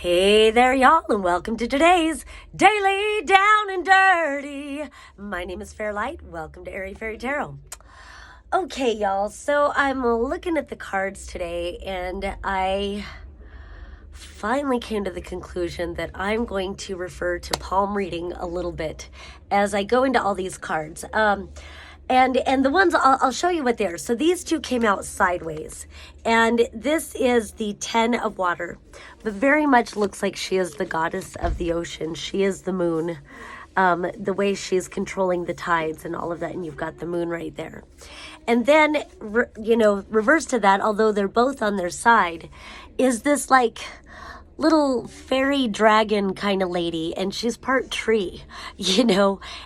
Hey there, y'all, and welcome to today's Daily Down and Dirty. My name is Fairlight. Welcome to Airy Fairy Tarot. Okay, y'all, so I'm looking at the cards today, and I finally came to the conclusion that I'm going to refer to palm reading a little bit as I go into all these cards. And the ones, I'll show you what they are. So these two came out sideways. And this is the 10 of water. But very much looks like she is the goddess of the ocean. She is the moon. The way she's controlling the tides and all of that. And you've got the moon right there. And then, reverse to that, although they're both on their side, is this like little fairy dragon kind of lady, and she's part tree,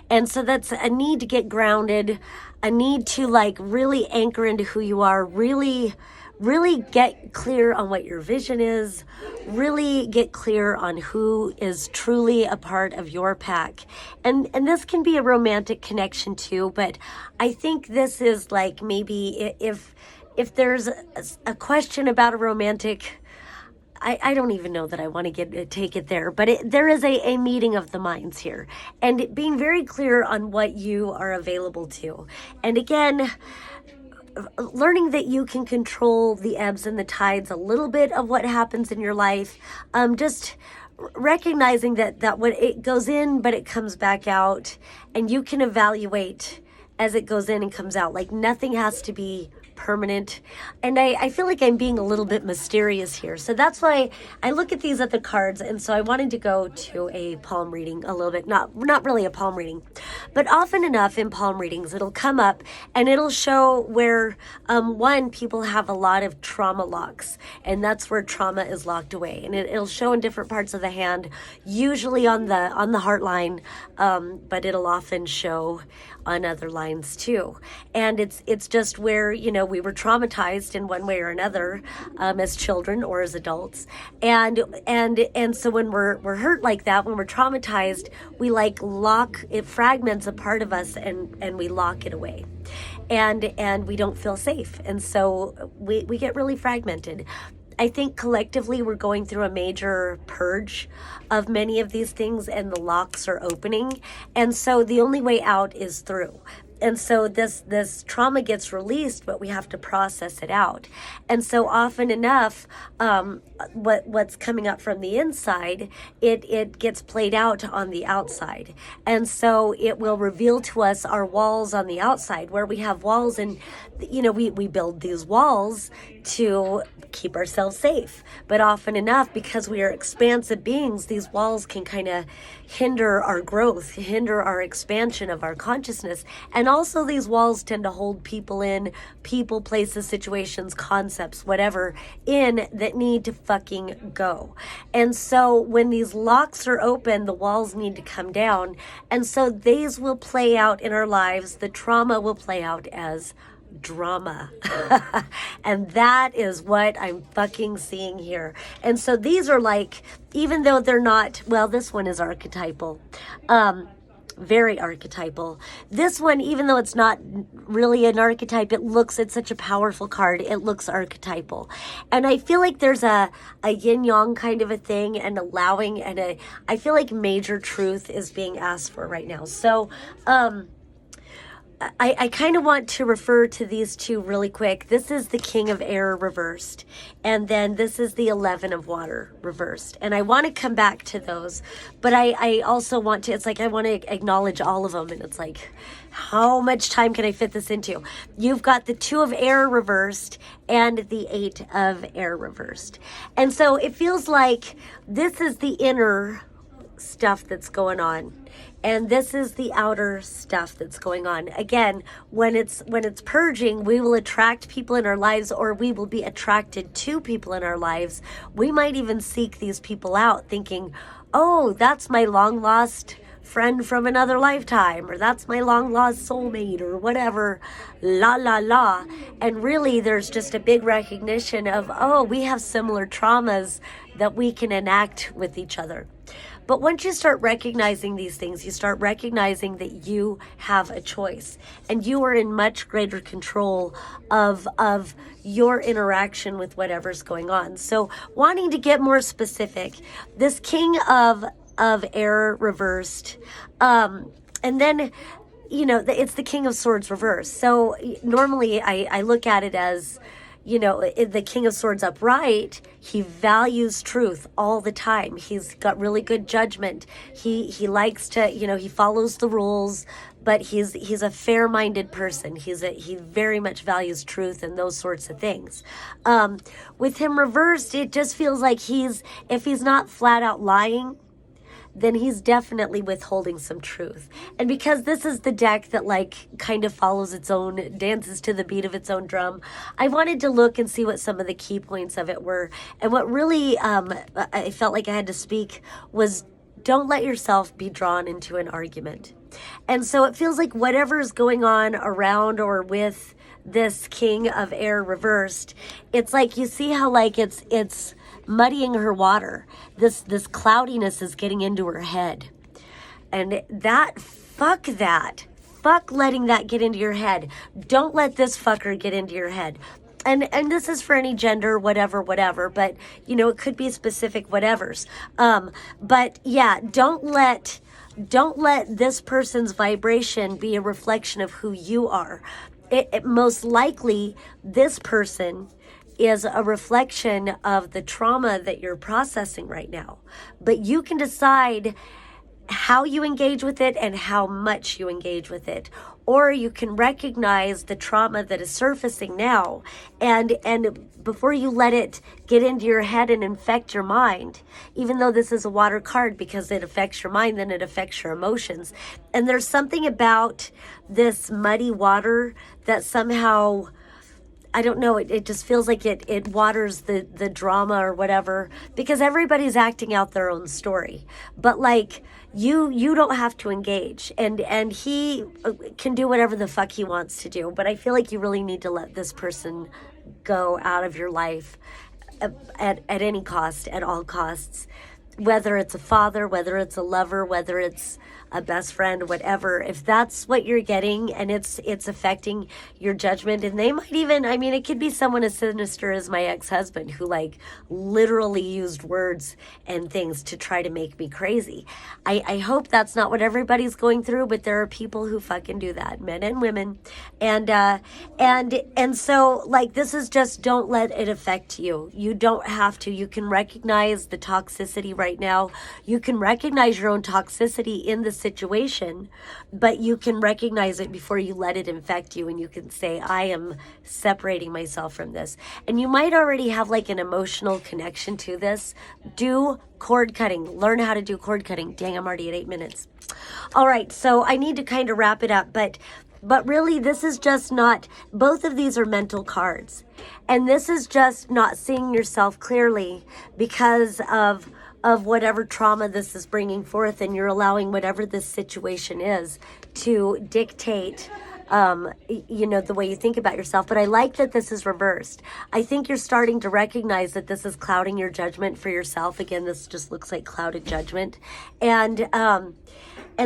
and so that's a need to get grounded, a need to like really anchor into who you are, really get clear on what your vision is, really get clear on who is truly a part of your pack. And this can be a romantic connection too, but I think this is like maybe if there's a question about a romantic, I don't even know that I want to take it there, but there is a meeting of the minds here, and being very clear on what you are available to. And again, learning that you can control the ebbs and the tides a little bit of what happens in your life, just recognizing that when it goes in, but it comes back out, and you can evaluate as it goes in and comes out. Like nothing has to be permanent. And I feel like I'm being a little bit mysterious here. So that's why I look at these other cards. And so I wanted to go to a palm reading a little bit, not really a palm reading, but often enough in palm readings, it'll come up and it'll show where, people have a lot of trauma locks, and that's where trauma is locked away. And it'll show in different parts of the hand, usually on the heart line, but it'll often show on other lines too. And it's just where, we were traumatized in one way or another, as children or as adults. And so when we're hurt like that, when we're traumatized, we like lock, it fragments a part of us and we lock it away. And we don't feel safe. And so we get really fragmented. I think collectively we're going through a major purge of many of these things, and the locks are opening. And so the only way out is through. And so this trauma gets released, but we have to process it out. And so often enough, what's coming up from the inside, it gets played out on the outside. And so it will reveal to us our walls on the outside, where we have walls, and we build these walls to keep ourselves safe. But often enough, because we are expansive beings, these walls can kind of hinder our growth, hinder our expansion of our consciousness. And also these walls tend to hold people in, people, places, situations, concepts, whatever, in that need to fucking go. And so when these locks are open, the walls need to come down. And so these will play out in our lives. The trauma will play out as drama. And that is what I'm fucking seeing here. And so these are like, even though they're not, well, this one is archetypal, very archetypal. This one, even though it's not really an archetype, it's such a powerful card. It looks archetypal. And I feel like there's a yin-yang kind of a thing, and allowing, and I feel like major truth is being asked for right now. So, I kind of want to refer to these two really quick. This is the King of Air reversed, and then this is the 11 of Water reversed. And I want to come back to those, but I also want to, it's like I want to acknowledge all of them, and it's like, how much time can I fit this into? You've got the 2 of Air reversed and the 8 of Air reversed. And so it feels like this is the inner stuff that's going on, and this is the outer stuff that's going on. Again, when it's purging, we will attract people in our lives, or we will be attracted to people in our lives. We might even seek these people out thinking, oh, that's my long lost friend from another lifetime, or that's my long lost soulmate, or whatever, la la la. And really there's just a big recognition of, oh, we have similar traumas, that we can enact with each other. But once you start recognizing these things, you start recognizing that you have a choice and you are in much greater control of your interaction with whatever's going on. So wanting to get more specific, this King of Air reversed, and then, you know, it's the King of Swords reversed. So normally I look at it as, you know, the King of Swords upright, he values truth all the time. He's got really good judgment. He likes to, you know, he follows the rules, but he's a fair-minded person. He very much values truth and those sorts of things. With him reversed, it just feels like if he's not flat out lying, then he's definitely withholding some truth. And because this is the deck that like kind of follows its own, dances to the beat of its own drum, I wanted to look and see what some of the key points of it were. And what really I felt like I had to speak was, don't let yourself be drawn into an argument. And so it feels like whatever is going on around or with this King of Air reversed, it's like, you see how like it's muddying her water. This cloudiness is getting into her head. And fuck letting that get into your head. Don't let this fucker get into your head. And this is for any gender, whatever, but, you know, it could be specific whatevers. But yeah, don't let this person's vibration be a reflection of who you are. It most likely, this person is a reflection of the trauma that you're processing right now. But you can decide how you engage with it and how much you engage with it. Or you can recognize the trauma that is surfacing now, and before you let it get into your head and infect your mind, even though this is a water card, because it affects your mind, then it affects your emotions. And there's something about this muddy water that somehow, I don't know, it just feels like it waters the drama or whatever, because everybody's acting out their own story. But like, you don't have to engage, and he can do whatever the fuck he wants to do. But I feel like you really need to let this person go out of your life at any cost, at all costs. Whether it's a father, whether it's a lover, whether it's a best friend, whatever, if that's what you're getting and it's affecting your judgment, and they might even, I mean, it could be someone as sinister as my ex-husband who like literally used words and things to try to make me crazy. I hope that's not what everybody's going through, but there are people who fucking do that, men and women. And so like, this is just, don't let it affect you. You don't have to. You can recognize the toxicity right now. You can recognize your own toxicity in the situation, but you can recognize it before you let it infect you, and you can say, I am separating myself from this. And you might already have like an emotional connection to this. Do cord cutting. Learn how to do cord cutting. Dang, I'm already at 8 minutes. All right, so I need to kind of wrap it up, but really, this is just not, both of these are mental cards, and this is just not seeing yourself clearly because of whatever trauma this is bringing forth, and you're allowing whatever this situation is to dictate, you know, the way you think about yourself. But I like that this is reversed. I think you're starting to recognize that this is clouding your judgment for yourself. Again, this just looks like clouded judgment. And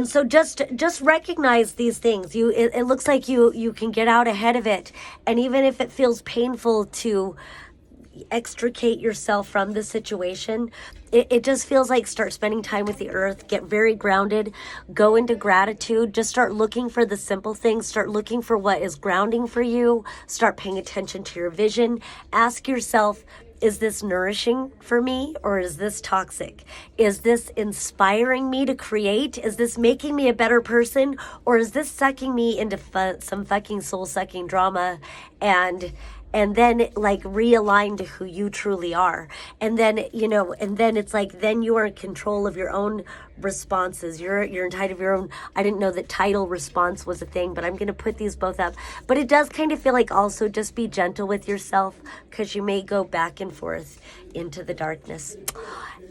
so just recognize these things. It looks like you can get out ahead of it. And even if it feels painful to extricate yourself from the situation, it just feels like start spending time with the earth, get very grounded, go into gratitude, just start looking for the simple things, start looking for what is grounding for you, start paying attention to your vision. Ask yourself, is this nourishing for me, or is this toxic? Is this inspiring me to create? Is this making me a better person, or is this sucking me into some fucking soul-sucking drama and then like realign to who you truly are? And then, you know, and then it's like, then you are in control of your own responses. You're entitled of your own. I didn't know that title response was a thing, but I'm going to put these both up. But it does kind of feel like also just be gentle with yourself, because you may go back and forth into the darkness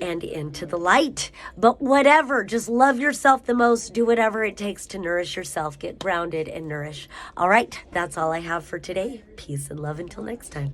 and into the light. But whatever, just love yourself the most. Do whatever it takes to nourish yourself. Get grounded and nourish. All right, that's all I have for today. Peace and love until next time.